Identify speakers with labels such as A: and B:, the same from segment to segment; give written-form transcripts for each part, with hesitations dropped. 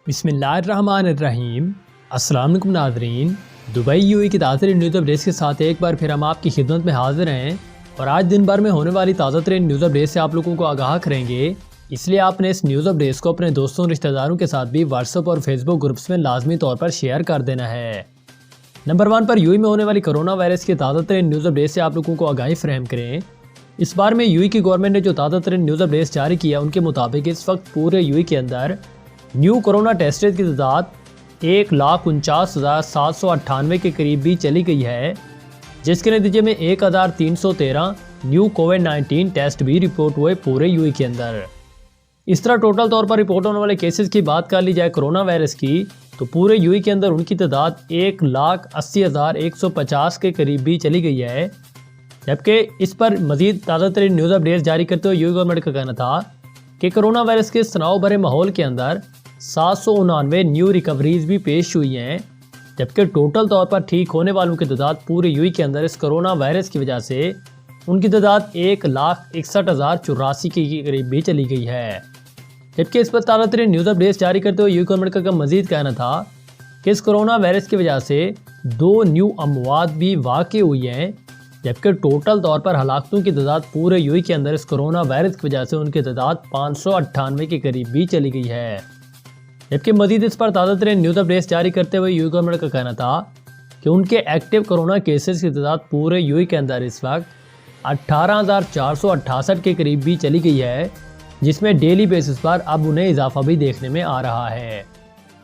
A: بسم اللہ الرحمن الرحیم۔ السلام علیکم ناظرین، دبئی UAE کی تازہ ترین نیوز اپڈیٹس کے ساتھ ایک بار پھر ہم آپ کی خدمت میں حاضر ہیں اور آج دن بھر میں ہونے والی تازہ ترین نیوز اپڈیٹ سے آپ لوگوں کو آگاہ کریں گے، اس لیے آپ نے اس نیوز اپڈیٹس کو اپنے دوستوں اور رشتہ داروں کے ساتھ بھی واٹس ایپ اور فیس بک گروپس میں لازمی طور پر شیئر کر دینا ہے۔ نمبر 1 پر UAE میں ہونے والی کرونا وائرس کی تازہ ترین نیوز اپڈیٹ سے آپ لوگوں کو آگاہی فراہم کریں۔ اس بار میں UAE کی گورنمنٹ نے جو تازہ ترین نیوز اپڈیٹس جاری کیا ان کے مطابق اس وقت پورے UAE کے اندر نیو کرونا ٹیسٹز کی تعداد 1,49,798 کے قریب بھی چلی گئی ہے، جس کے نتیجے میں 1,313 نیو کووڈ-19 ٹیسٹ بھی رپورٹ ہوئے پورے UAE کے اندر۔ اس طرح ٹوٹل طور پر رپورٹ ہونے والے کیسز کی بات کر لی جائے کرونا وائرس کی تو پورے UAE کے اندر ان کی تعداد 1,80,150 کے قریب بھی چلی گئی ہے، جبکہ اس پر مزید تازہ ترین نیوز اپڈیٹس جاری کرتے ہوئے UAE گورنمنٹ کا کہنا تھا کہ کرونا وائرس کے تناؤ بھرے ماحول کے اندر 799 نیو ریکوریز بھی پیش ہوئی ہیں، جبکہ ٹوٹل طور پر ٹھیک ہونے والوں کی تعداد پورے UAE کے اندر اس کرونا وائرس کی وجہ سے ان کی تعداد 1,61,084 کے قریب بھی چلی گئی ہے۔ جبکہ اس پر تازہ ترین نیوز اپڈیٹس جاری کرتے ہوئے UAE گورنمنٹ کا مزید کہنا تھا کہ اس کرونا وائرس کی وجہ سے 2 نیو اموات بھی واقع ہوئی ہیں، جبکہ ٹوٹل طور پر ہلاکتوں کی تعداد پورے UAE کے اندر اس کرونا وائرس کی وجہ سے ان کی تعداد 598 کے قریب بھی چلی گئی ہے۔ جبکہ مزید اس پر تازہ ترین نیوز اپڈیٹس جاری کرتے ہوئے UAE گورنمنٹ کا کہنا تھا کہ ان کے ایکٹیو کرونا کیسز کی تعداد پورے UAE کے اندر اس وقت 18,468 کے قریب بھی چلی گئی ہے، جس میں ڈیلی بیسس پر اب انہیں اضافہ بھی دیکھنے میں آ رہا ہے۔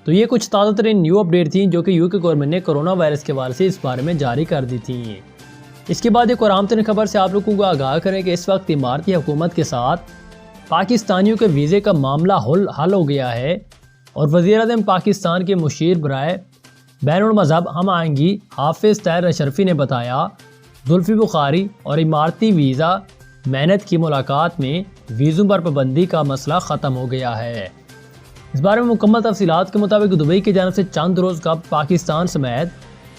A: تو یہ کچھ تازہ ترین نیو اپڈیٹ تھیں جو کہ UAE گورنمنٹ نے کرونا وائرس کے حوالے سے اس بارے میں جاری کر دی تھیں۔ اس کے بعد ایک اور اہم ترین خبر سے آپ لوگوں کو آگاہ کریں کہ اس وقت اماراتی حکومت کے ساتھ پاکستانیوں کے ویزے کا معاملہ حل ہو گیا ہے اور وزیر اعظم پاکستان کے مشیر برائے بین المذہب ہم آہنگی حافظ طاہر اشرفی نے بتایا زلفی بخاری اور اماراتی ویزا محنت کی ملاقات میں ویزوں پر پابندی کا مسئلہ ختم ہو گیا ہے۔ اس بارے میں مکمل تفصیلات کے مطابق دبئی کی جانب سے چند روز قبل پاکستان سمیت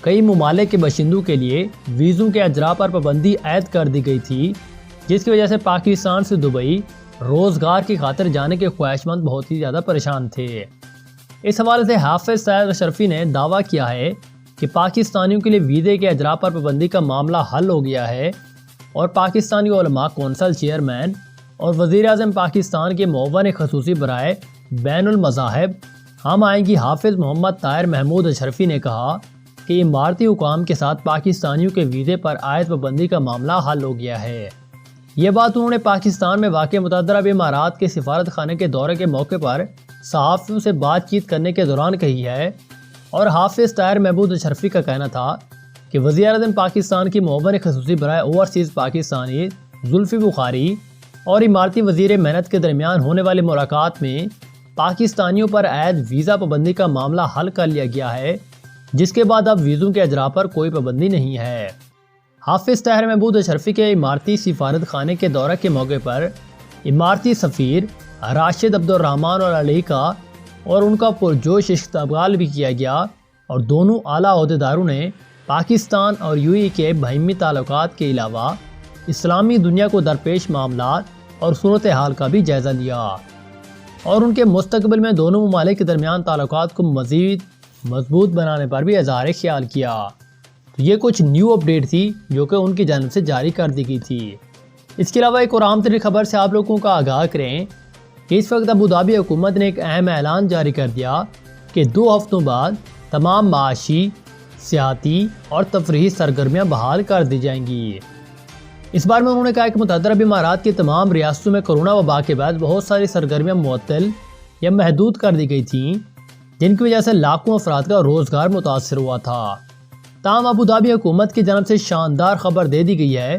A: کئی ممالک کے باشندوں کے لیے ویزوں کے اجراء پر پابندی عائد کر دی گئی تھی، جس کی وجہ سے پاکستان سے دبئی روزگار کی خاطر جانے کے خواہش مند بہت ہی زیادہ پریشان تھے۔ اس حوالے سے حافظ طاہر اشرفی نے دعویٰ کیا ہے کہ پاکستانیوں کے لیے ویزے کے اجراء پر پابندی کا معاملہ حل ہو گیا ہے اور پاکستانی علماء کونسل چیئرمین اور وزیر اعظم پاکستان کے معاون خصوصی برائے بین المذاہب ہم آہنگی حافظ محمد طاہر محمود اشرفی نے کہا کہ اماراتی حکام کے ساتھ پاکستانیوں کے ویزے پر عائد پابندی کا معاملہ حل ہو گیا ہے۔ یہ بات انہوں نے پاکستان میں واقع متعدد عرب امارات کے سفارت خانے کے دورے کے موقع پر صحافیوں سے بات چیت کرنے کے دوران کہی ہے اور حافظ طاہر محمود اشرفی کا کہنا تھا کہ وزیر اعظم پاکستان کی معاون خصوصی برائے اوورسیز پاکستانی زلفی بخاری اور اماراتی وزیر محنت کے درمیان ہونے والی ملاقات میں پاکستانیوں پر عائد ویزا پابندی کا معاملہ حل کر لیا گیا ہے، جس کے بعد اب ویزوں کے اجراء پر کوئی پابندی نہیں ہے۔ حافظ طاہر محمود اشرفی کے اماراتی سفارت خانے کے دورہ کے موقع پر اماراتی سفیر راشد عبدالرحمن اور علی کا اور ان کا پرجوش استقبال بھی کیا گیا اور دونوں اعلیٰ عہدیداروں نے پاکستان اور UAE کے باہمی تعلقات کے علاوہ اسلامی دنیا کو درپیش معاملات اور صورتحال کا بھی جائزہ لیا اور ان کے مستقبل میں دونوں ممالک کے درمیان تعلقات کو مزید مضبوط بنانے پر بھی اظہار خیال کیا۔ تو یہ کچھ نیو اپڈیٹ تھی جو کہ ان کی جانب سے جاری کر دی گئی تھی۔ اس کے علاوہ ایک اور اہم ترین خبر سے آپ لوگوں کا آگاہ کریں کہ اس وقت ابوظہبی حکومت نے ایک اہم اعلان جاری کر دیا کہ 2 ہفتوں بعد تمام معاشی، سیاحتی اور تفریحی سرگرمیاں بحال کر دی جائیں گی۔ اس بار میں انہوں نے کہا کہ متحدہ عرب امارات کی تمام ریاستوں میں کرونا وبا کے بعد بہت ساری سرگرمیاں معطل یا محدود کر دی گئی تھیں، جن کی وجہ سے لاکھوں افراد کا روزگار متاثر ہوا تھا۔ تاہم ابوظہبی حکومت کی جانب سے شاندار خبر دے دی گئی ہے،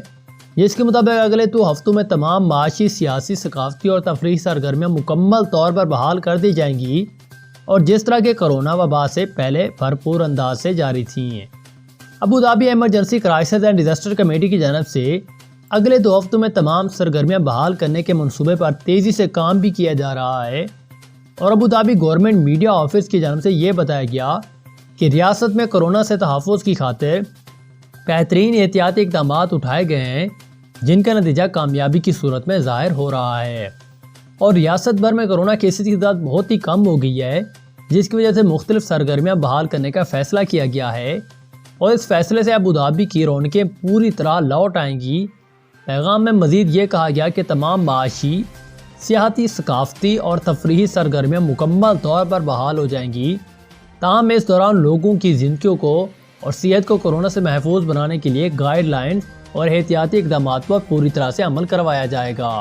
A: جس کے مطابق اگلے 2 ہفتوں میں تمام معاشی، سیاسی، ثقافتی اور تفریحی سرگرمیاں مکمل طور پر بحال کر دی جائیں گی اور جس طرح کے کرونا وبا سے پہلے بھرپور انداز سے جاری تھیں۔ Abu Dhabi emergency crisis and disaster committee کی جانب سے اگلے 2 ہفتوں میں تمام سرگرمیاں بحال کرنے کے منصوبے پر تیزی سے کام بھی کیا جا رہا ہے اور ابوظہبی گورنمنٹ میڈیا آفس کی جانب سے یہ بتایا گیا کہ ریاست میں کرونا سے تحفظ کی خاطر بہترین احتیاطی اقدامات اٹھائے گئے ہیں، جن کا نتیجہ کامیابی کی صورت میں ظاہر ہو رہا ہے اور ریاست بھر میں کرونا کیسز کی تعداد بہت ہی کم ہو گئی ہے، جس کی وجہ سے مختلف سرگرمیاں بحال کرنے کا فیصلہ کیا گیا ہے اور اس فیصلے سے ابوظہبی کی رونقیں پوری طرح لوٹ آئیں گی۔ پیغام میں مزید یہ کہا گیا کہ تمام معاشی، سیاحتی، ثقافتی اور تفریحی سرگرمیاں مکمل طور پر بحال ہو جائیں گی، تاہم اس دوران لوگوں کی زندگیوں کو اور صحت کو کورونا سے محفوظ بنانے کے لیے گائیڈ لائنز اور احتیاطی اقدامات پر پوری طرح سے عمل کروایا جائے گا۔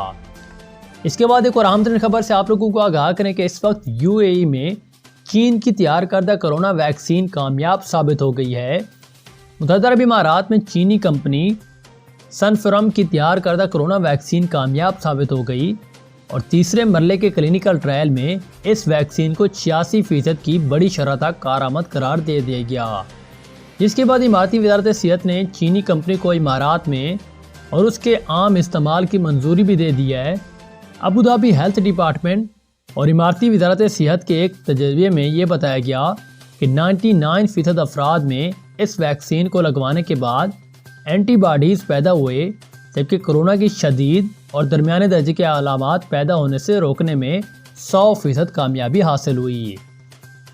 A: اس کے بعد ایک اور اہم ترین خبر سے آپ لوگوں کو آگاہ کریں کہ اس وقت UAE میں چین کی تیار کردہ کرونا ویکسین کامیاب ثابت ہو گئی ہے۔ متحدہ عرب امارات میں چینی کمپنی سنوفارم کی تیار کردہ کرونا ویکسین کامیاب ثابت ہو گئی اور تیسرے مرحلے کے کلینیکل ٹرائل میں اس ویکسین کو 86% کی بڑی شرح تک کارآمد قرار دے دیا گیا، جس کے بعد اماراتی وزارت صحت نے چینی کمپنی کو امارات میں اور اس کے عام استعمال کی منظوری بھی دے دی ہے۔ ابوظہبی ہیلتھ ڈپارٹمنٹ اور اماراتی وزارت صحت کے ایک تجزیے میں یہ بتایا گیا کہ 99% افراد میں اس ویکسین کو لگوانے کے بعد اینٹی باڈیز پیدا ہوئے، جبکہ کرونا کی شدید اور درمیانے درجے کے علامات پیدا ہونے سے روکنے میں 100% کامیابی حاصل ہوئی۔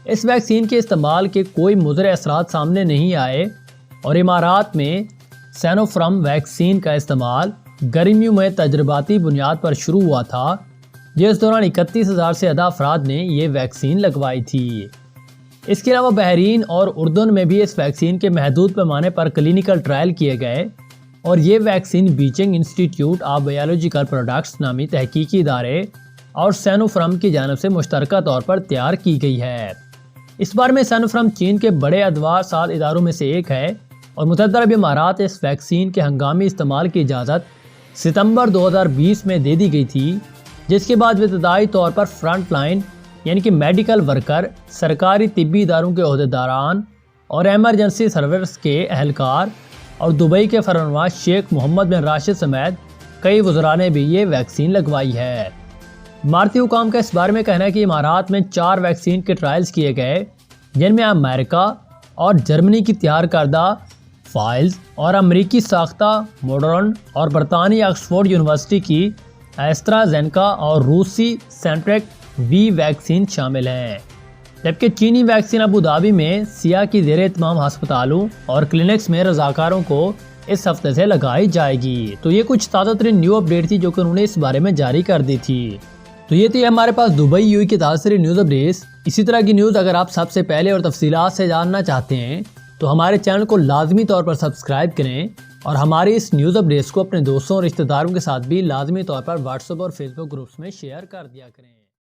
A: اس ویکسین کے استعمال کے کوئی مضر اثرات سامنے نہیں آئے اور امارات میں سینوفارم ویکسین کا استعمال گرمیوں میں تجرباتی بنیاد پر شروع ہوا تھا، جس دوران 31,000 سے زیادہ افراد نے یہ ویکسین لگوائی تھی۔ اس کے علاوہ بحرین اور اردن میں بھی اس ویکسین کے محدود پیمانے پر کلینیکل ٹرائل کیے گئے اور یہ vaccine Beijing institute of biological products نامی تحقیقی ادارے اور سینوفارم کی جانب سے مشترکہ طور پر تیار کی گئی ہے۔ اس بار میں سینوفارم چین کے بڑے ادویہ ساز اداروں میں سے ایک ہے اور متحدہ عرب امارات اس ویکسین کے ہنگامی استعمال کی اجازت ستمبر 2020 میں دے دی گئی تھی، جس کے بعد ابتدائی طور پر فرنٹ لائن یعنی کہ میڈیکل ورکر، سرکاری طبی اداروں کے عہدیداران اور ایمرجنسی سروس کے اہلکار اور دبئی کے فرمانروا شیخ محمد بن راشد سمیت کئی وزراء نے بھی یہ ویکسین لگوائی ہے۔ اماراتی حکام کا اس بارے میں کہنا ہے کہ امارات میں 4 ویکسین کے ٹرائلز کیے گئے، جن میں امریکہ اور جرمنی کی تیار کردہ فائلز اور امریکی ساختہ ماڈرن اور برطانوی آکسفورڈ یونیورسٹی کی ایسٹرازینیکا اور روسی سینٹریک وی ویکسین شامل ہیں، جبکہ چینی ویکسین ابوظہبی میں سیاح کی زیر اہتمام ہسپتالوں اور کلینکس میں رضاکاروں کو اس ہفتے سے لگائی جائے گی۔ تو یہ کچھ تازہ ترین نیو اپڈیٹ تھی جو کہ انہوں نے اس بارے میں جاری کر دی تھی۔ تو یہ تھی ہمارے پاس دبئی UAE کی تازہ ترین نیوز اپڈیٹس۔ اسی طرح کی نیوز اگر آپ سب سے پہلے اور تفصیلات سے جاننا چاہتے ہیں تو ہمارے چینل کو لازمی طور پر سبسکرائب کریں اور ہماری اس نیوز اپڈیٹس کو اپنے دوستوں اور رشتہ داروں کے ساتھ بھی لازمی طور پر واٹس ایپ اور فیس بک گروپس میں شیئر کر دیا کریں۔